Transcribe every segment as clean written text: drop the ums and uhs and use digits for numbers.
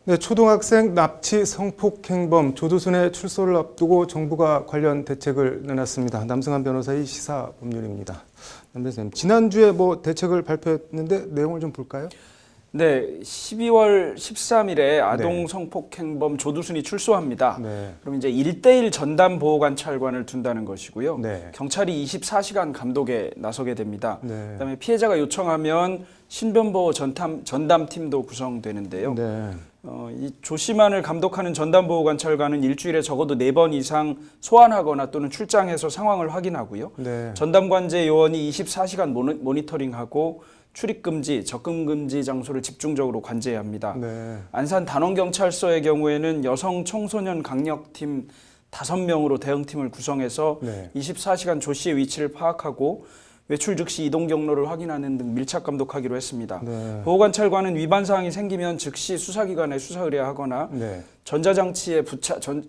네, 초등학생 납치 성폭행범 조두순의 출소를 앞두고 정부가 관련 대책을 내놨습니다. 남승환 변호사의 시사법률입니다. 남 변호사님, 지난주에 뭐 대책을 발표했는데 내용을 좀 볼까요? 네, 12월 13일에 아동 성폭행범 조두순이 출소합니다. 네. 그럼 이제 1대1 전담 보호관찰관을 둔다는 것이고요. 네. 경찰이 24시간 감독에 나서게 됩니다. 네. 그다음에 피해자가 요청하면 신변보호 전담팀도 구성되는데요. 네. 이 조씨만을 감독하는 전담보호관찰관은 일주일에 적어도 4번 이상 소환하거나 또는 출장해서 상황을 확인하고요. 네. 전담관제 요원이 24시간 모니터링하고 출입금지, 접근금지 장소를 집중적으로 관제해야 합니다. 네. 안산 단원경찰서의 경우에는 여성 청소년 강력팀 5명으로 대응팀을 구성해서 네. 24시간 조 씨의 위치를 파악하고 외출 즉시 이동 경로를 확인하는 등 밀착 감독하기로 했습니다. 네. 보호관찰관은 위반 사항이 생기면 즉시 수사기관에 수사 의뢰하거나 네. 전자장치의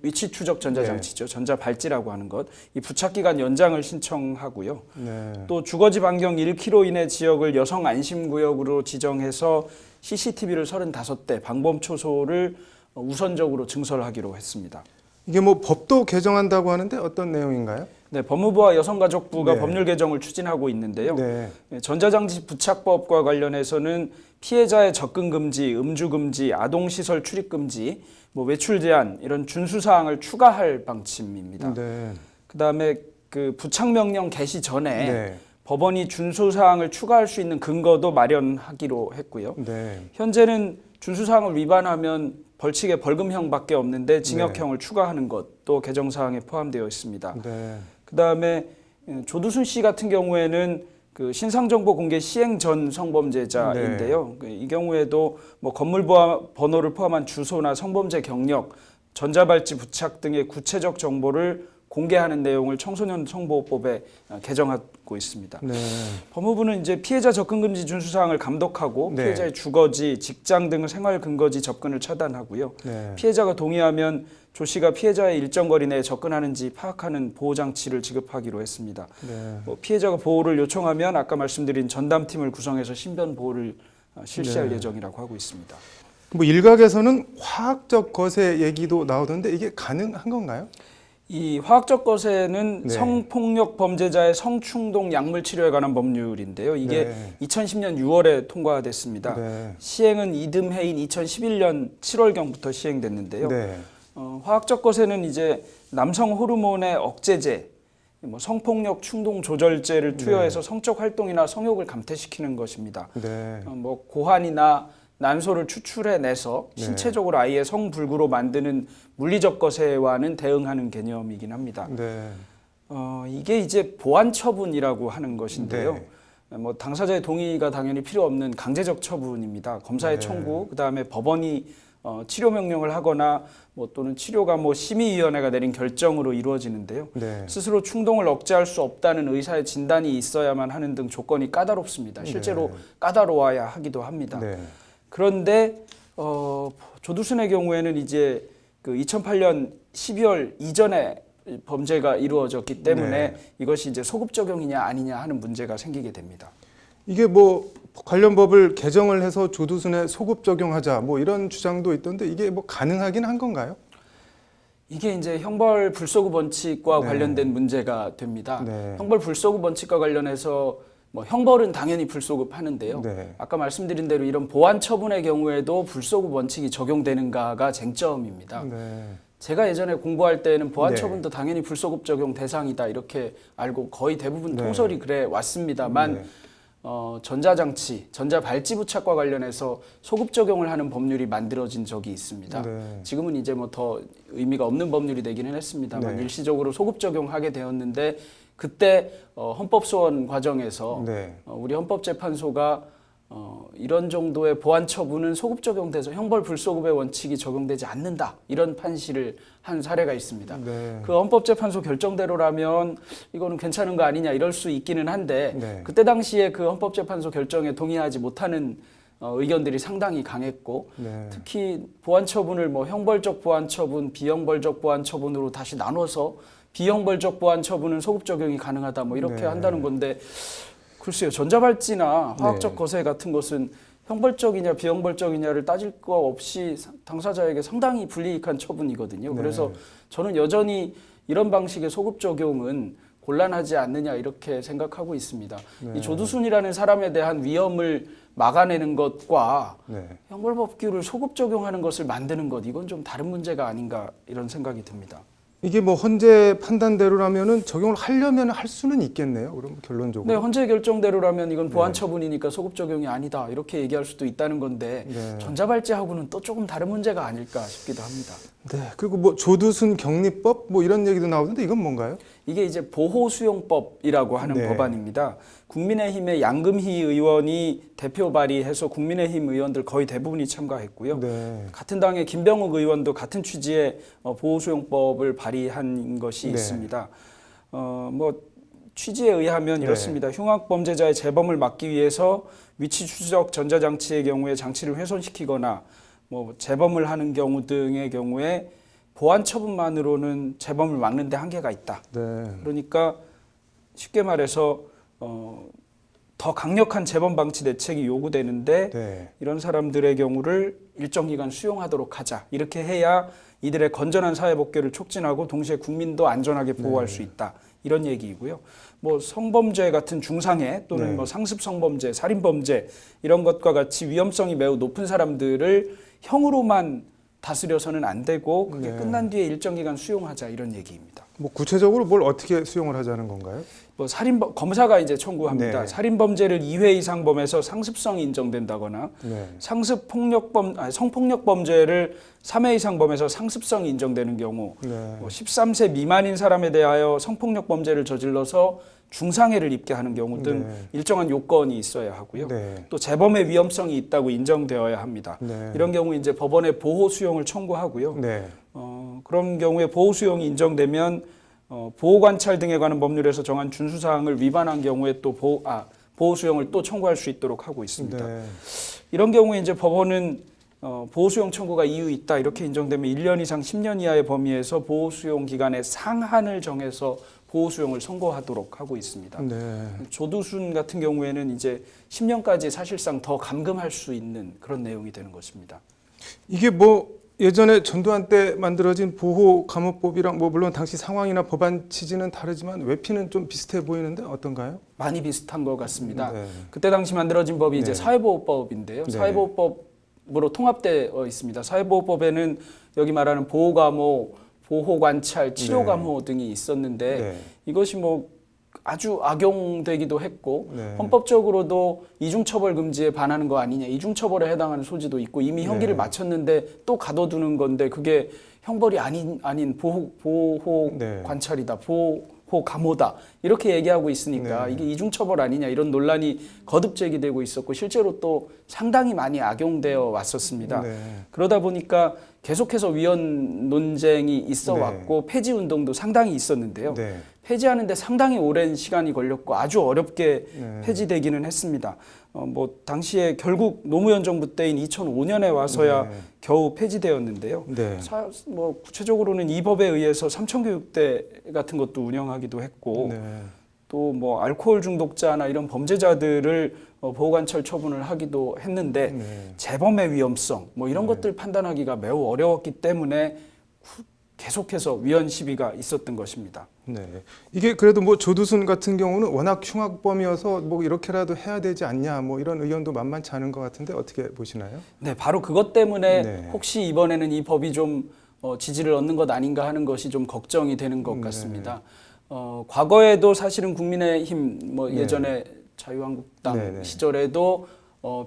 위치 추적 전자장치죠. 전자발찌라고 하는 것. 이 부착기간 연장을 신청하고요. 네. 또 주거지 반경 1km 이내 지역을 여성 안심구역으로 지정해서 CCTV를 35대 방범초소를 우선적으로 증설하기로 했습니다. 이게 뭐 법도 개정한다고 하는데 어떤 내용인가요? 네, 법무부와 여성가족부가 네. 법률 개정을 추진하고 있는데요. 네. 전자장치 부착법과 관련해서는 피해자의 접근 금지, 음주 금지, 아동시설 출입 금지, 외출 제한 이런 준수 사항을 추가할 방침입니다. 네. 그다음에 그 부착 명령 개시 전에 네. 법원이 준수 사항을 추가할 수 있는 근거도 마련하기로 했고요. 네. 현재는 준수 사항을 위반하면 벌칙의 벌금형밖에 없는데 징역형을 추가하는 것도 개정 사항에 포함되어 있습니다. 네. 그다음에 조두순 씨 같은 경우에는 그 신상정보 공개 시행 전 성범죄자인데요. 이 경우에도 건물 번호를 포함한 주소나 성범죄 경력, 전자발찌 부착 등의 구체적 정보를 공개하는 내용을 청소년 성보호법에 개정하고 있습니다. 네. 법무부는 이제 피해자 접근 금지 준수 사항을 감독하고 네. 피해자의 주거지, 직장 등 생활 근거지 접근을 차단하고요. 네. 피해자가 동의하면 조 씨가 피해자의 일정 거리 내에 접근하는지 파악하는 보호 장치를 지급하기로 했습니다. 네. 피해자가 보호를 요청하면 아까 말씀드린 전담팀을 구성해서 신변 보호를 실시할 네. 예정이라고 하고 있습니다. 뭐 일각에서는 화학적 거세 얘기도 나오던데 이게 가능한 건가요? 이 화학적 거세는 네. 성폭력 범죄자의 성충동 약물 치료에 관한 법률인데요. 이게 네. 2010년 6월에 통과됐습니다. 네. 시행은 이듬해인 2011년 7월경부터 시행됐는데요. 네. 화학적 거세는 이제 남성 호르몬의 억제제, 성폭력 충동 조절제를 투여해서 성적 활동이나 성욕을 감퇴시키는 것입니다. 네. 고환이나 난소를 추출해내서 신체적으로 아이의 성불구로 만드는 물리적 거세와는 대응하는 개념이긴 합니다. 네. 이게 이제 보완 처분이라고 하는 것인데요. 네. 당사자의 동의가 당연히 필요 없는 강제적 처분입니다. 검사의 네. 청구, 그다음에 법원이 치료 명령을 하거나 또는 치료가 심의위원회가 내린 결정으로 이루어지는데요. 네. 스스로 충동을 억제할 수 없다는 의사의 진단이 있어야만 하는 등 조건이 까다롭습니다. 실제로 까다로워야 하기도 합니다. 네. 그런데 조두순의 경우에는 이제 그 2008년 12월 이전에 범죄가 이루어졌기 때문에 이것이 이제 소급 적용이냐 아니냐 하는 문제가 생기게 됩니다. 이게 관련 법을 개정을 해서 조두순에 소급 적용하자 이런 주장도 있던데 이게 가능하긴 한 건가요? 이게 이제 형벌 불소급 원칙과 관련된 문제가 됩니다. 네. 형벌 불소급 원칙과 관련해서 형벌은 당연히 불소급하는데요. 네. 아까 말씀드린 대로 이런 보완 처분의 경우에도 불소급 원칙이 적용되는가가 쟁점입니다. 네. 제가 예전에 공부할 때는 보완 처분도 당연히 불소급 적용 대상이다 이렇게 알고 거의 대부분 통설이 그래 왔습니다만 전자장치, 전자발찌 부착과 관련해서 소급 적용을 하는 법률이 만들어진 적이 있습니다. 네. 지금은 이제 더 의미가 없는 법률이 되기는 했습니다만 네. 일시적으로 소급 적용하게 되었는데 그때 헌법소원 과정에서 우리 헌법재판소가 이런 정도의 보완 처분은 소급 적용돼서 형벌 불소급의 원칙이 적용되지 않는다 이런 판시를 한 사례가 있습니다. 네. 그 헌법재판소 결정대로라면 이거는 괜찮은 거 아니냐 이럴 수 있기는 한데 네. 그때 당시에 그 헌법재판소 결정에 동의하지 못하는 의견들이 상당히 강했고 특히 보완 처분을 형벌적 보완 처분, 비형벌적 보완 처분으로 다시 나눠서 비형벌적 보완 처분은 소급 적용이 가능하다 이렇게 한다는 건데 글쎄요 전자발찌나 화학적 거세 같은 것은 형벌적이냐 비형벌적이냐를 따질 거 없이 당사자에게 상당히 불이익한 처분이거든요. 네. 그래서 저는 여전히 이런 방식의 소급 적용은 곤란하지 않느냐 이렇게 생각하고 있습니다. 네. 이 조두순이라는 사람에 대한 위험을 막아내는 것과 네. 형벌법규를 소급 적용하는 것을 만드는 것 이건 좀 다른 문제가 아닌가 이런 생각이 듭니다. 이게 뭐 헌재 판단대로라면은 적용을 하려면 할 수는 있겠네요. 그럼 결론적으로. 네, 헌재 결정대로라면 이건 보안 네. 처분이니까 소급 적용이 아니다 이렇게 얘기할 수도 있다는 건데 네. 전자발찌하고는 또 조금 다른 문제가 아닐까 싶기도 합니다. 네. 그리고 뭐 조두순 격리법 뭐 이런 얘기도 나오는데 이건 뭔가요? 이게 이제 보호수용법이라고 하는 네. 법안입니다. 국민의힘의 양금희 의원이 대표 발의해서 국민의힘 의원들 거의 대부분이 참가했고요. 네. 같은 당의 김병욱 의원도 같은 취지의 보호수용법을 발의한 것이 네. 있습니다. 뭐 취지에 의하면 네. 이렇습니다. 흉악범죄자의 재범을 막기 위해서 위치 추적 전자장치의 경우에 장치를 훼손시키거나 뭐 재범을 하는 경우 등의 경우에 보안 처분만으로는 재범을 막는 데 한계가 있다. 네. 그러니까 쉽게 말해서 더 강력한 재범 방치 대책이 요구되는데 네. 이런 사람들의 경우를 일정 기간 수용하도록 하자. 이렇게 해야 이들의 건전한 사회 복귀를 촉진하고 동시에 국민도 안전하게 보호할 수 있다. 이런 얘기이고요. 뭐 성범죄 같은 중상해 또는 네. 뭐 상습 성범죄, 살인 범죄 이런 것과 같이 위험성이 매우 높은 사람들을 형으로만 다스려서는 안 되고 그게 네. 끝난 뒤에 일정 기간 수용하자 이런 얘기입니다. 뭐 구체적으로 뭘 어떻게 수용을 하자는 건가요? 뭐 검사가 이제 청구합니다. 네. 살인 범죄를 2회 이상 범해서 상습성이 인정된다거나 네. 성폭력 범죄를 3회 이상 범해서 상습성이 인정되는 경우 네. 뭐 13세 미만인 사람에 대하여 성폭력 범죄를 저질러서 중상해를 입게 하는 경우 등 네. 일정한 요건이 있어야 하고요. 네. 또 재범의 위험성이 있다고 인정되어야 합니다. 네. 이런 경우 이제 법원에 보호 수용을 청구하고요. 네. 그런 경우에 보호 수용이 인정되면 보호 관찰 등에 관한 법률에서 정한 준수 사항을 위반한 경우에 또 보호 수용을 또 청구할 수 있도록 하고 있습니다. 네. 이런 경우에 이제 법원은 보호 수용 청구가 이유 있다 이렇게 인정되면 1년 이상 10년 이하의 범위에서 보호 수용 기간의 상한을 정해서 보호 수용을 선고하도록 하고 있습니다. 네. 조두순 같은 경우에는 이제 10년까지 사실상 더 감금할 수 있는 그런 내용이 되는 것입니다. 이게 뭐 예전에 전두환 때 만들어진 보호 감호법이랑 뭐 물론 당시 상황이나 법안 취지는 다르지만 외피는 좀 비슷해 보이는데 어떤가요? 많이 비슷한 것 같습니다. 네. 그때 당시 만들어진 법이 이제 네. 사회보호법인데요. 네. 사회보호법으로 통합되어 있습니다. 사회보호법에는 여기 말하는 보호감호, 보호관찰, 치료감호 등이 있었는데 네. 이것이 뭐 아주 악용되기도 했고 네. 헌법적으로도 이중처벌 금지에 반하는 거 아니냐, 이중처벌에 해당하는 소지도 있고 이미 형기를 네. 마쳤는데 또 가둬두는 건데 그게 형벌이 아닌 보호 네. 관찰이다, 보호 감호다 이렇게 얘기하고 있으니까 네. 이게 이중처벌 아니냐 이런 논란이 거듭 제기되고 있었고 실제로 또 상당히 많이 악용되어 왔었습니다. 네. 그러다 보니까 계속해서 위헌 논쟁이 있어 왔고 폐지 운동도 상당히 있었는데요. 네. 폐지하는데 상당히 오랜 시간이 걸렸고 아주 어렵게 네. 폐지되기는 했습니다. 뭐 당시에 결국 노무현 정부 때인 2005년에 와서야 네. 겨우 폐지되었는데요. 네. 뭐 구체적으로는 이 법에 의해서 삼천교육대 같은 것도 운영하기도 했고 네. 또 뭐 알코올 중독자나 이런 범죄자들을 보호관찰 처분을 하기도 했는데 네. 재범의 위험성 뭐 이런 것들 판단하기가 매우 어려웠기 때문에 계속해서 위헌 시비가 있었던 것입니다. 네. 이게 그래도 뭐 조두순 같은 경우는 워낙 흉악범이어서 뭐 이렇게라도 해야 되지 않냐 뭐 이런 의견도 만만치 않은 것 같은데 어떻게 보시나요? 네, 바로 그것 때문에 네. 혹시 이번에는 이 법이 좀 지지를 얻는 것 아닌가 하는 것이 좀 걱정이 되는 것 같습니다. 과거에도 사실은 국민의힘 뭐 네. 예전에 자유한국당 네, 네. 시절에도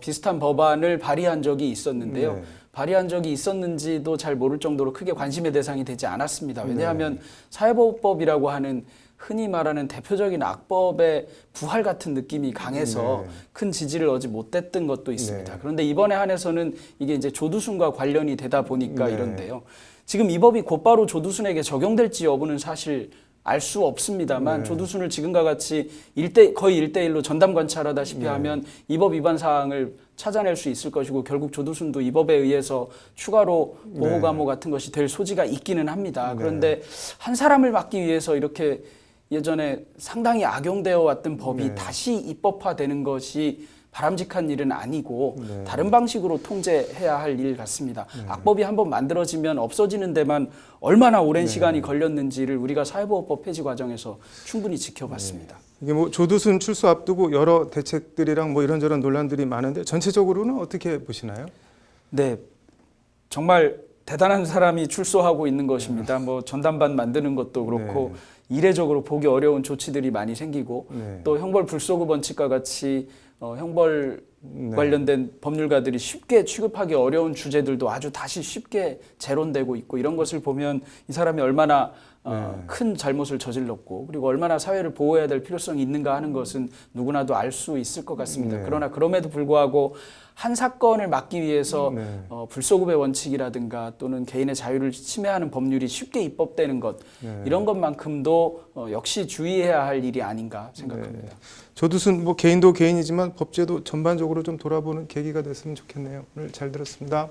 비슷한 법안을 발의한 적이 있었는데요. 네. 발의한 적이 있었는지도 잘 모를 정도로 크게 관심의 대상이 되지 않았습니다. 왜냐하면 사회보호법이라고 하는 흔히 말하는 대표적인 악법의 부활 같은 느낌이 강해서 네. 큰 지지를 얻지 못했던 것도 있습니다. 네. 그런데 이번에 한해서는 이게 이제 조두순과 관련이 되다 보니까 네. 이런데요. 지금 이 법이 곧바로 조두순에게 적용될지 여부는 사실 알 수 없습니다만 네. 조두순을 지금과 같이 거의 1대1로 전담 관찰하다시피 하면 이 법 위반 사항을 찾아낼 수 있을 것이고 결국 조두순도 이 법에 의해서 추가로 보호감호 같은 것이 될 소지가 있기는 합니다. 그런데 한 사람을 막기 위해서 이렇게 예전에 상당히 악용되어 왔던 법이 네. 다시 입법화되는 것이 바람직한 일은 아니고 네. 다른 방식으로 통제해야 할 일 같습니다. 악법이 한번 만들어지면 없어지는 데만 얼마나 오랜 시간이 걸렸는지를 우리가 사회보호법 폐지 과정에서 충분히 지켜봤습니다. 이게 뭐 조두순 출소 앞두고 여러 대책들이랑 뭐 이런저런 논란들이 많은데 전체적으로는 어떻게 보시나요? 네, 정말 대단한 사람이 출소하고 있는 것입니다. 뭐 전담반 만드는 것도 그렇고 이례적으로 보기 어려운 조치들이 많이 생기고 또 형벌 불소급 원칙과 같이 형벌 관련된 법률가들이 쉽게 취급하기 어려운 주제들도 아주 다시 쉽게 재론되고 있고 이런 것을 보면 이 사람이 얼마나 큰 잘못을 저질렀고 그리고 얼마나 사회를 보호해야 될 필요성이 있는가 하는 것은 누구나도 알 수 있을 것 같습니다. 그러나 그럼에도 불구하고 한 사건을 막기 위해서 불소급의 원칙이라든가 또는 개인의 자유를 침해하는 법률이 쉽게 입법되는 것 이런 것만큼도 역시 주의해야 할 일이 아닌가 생각합니다. 조두순 뭐 개인도 개인이지만 법제도 전반적으로 좀 돌아보는 계기가 됐으면 좋겠네요. 오늘 잘 들었습니다.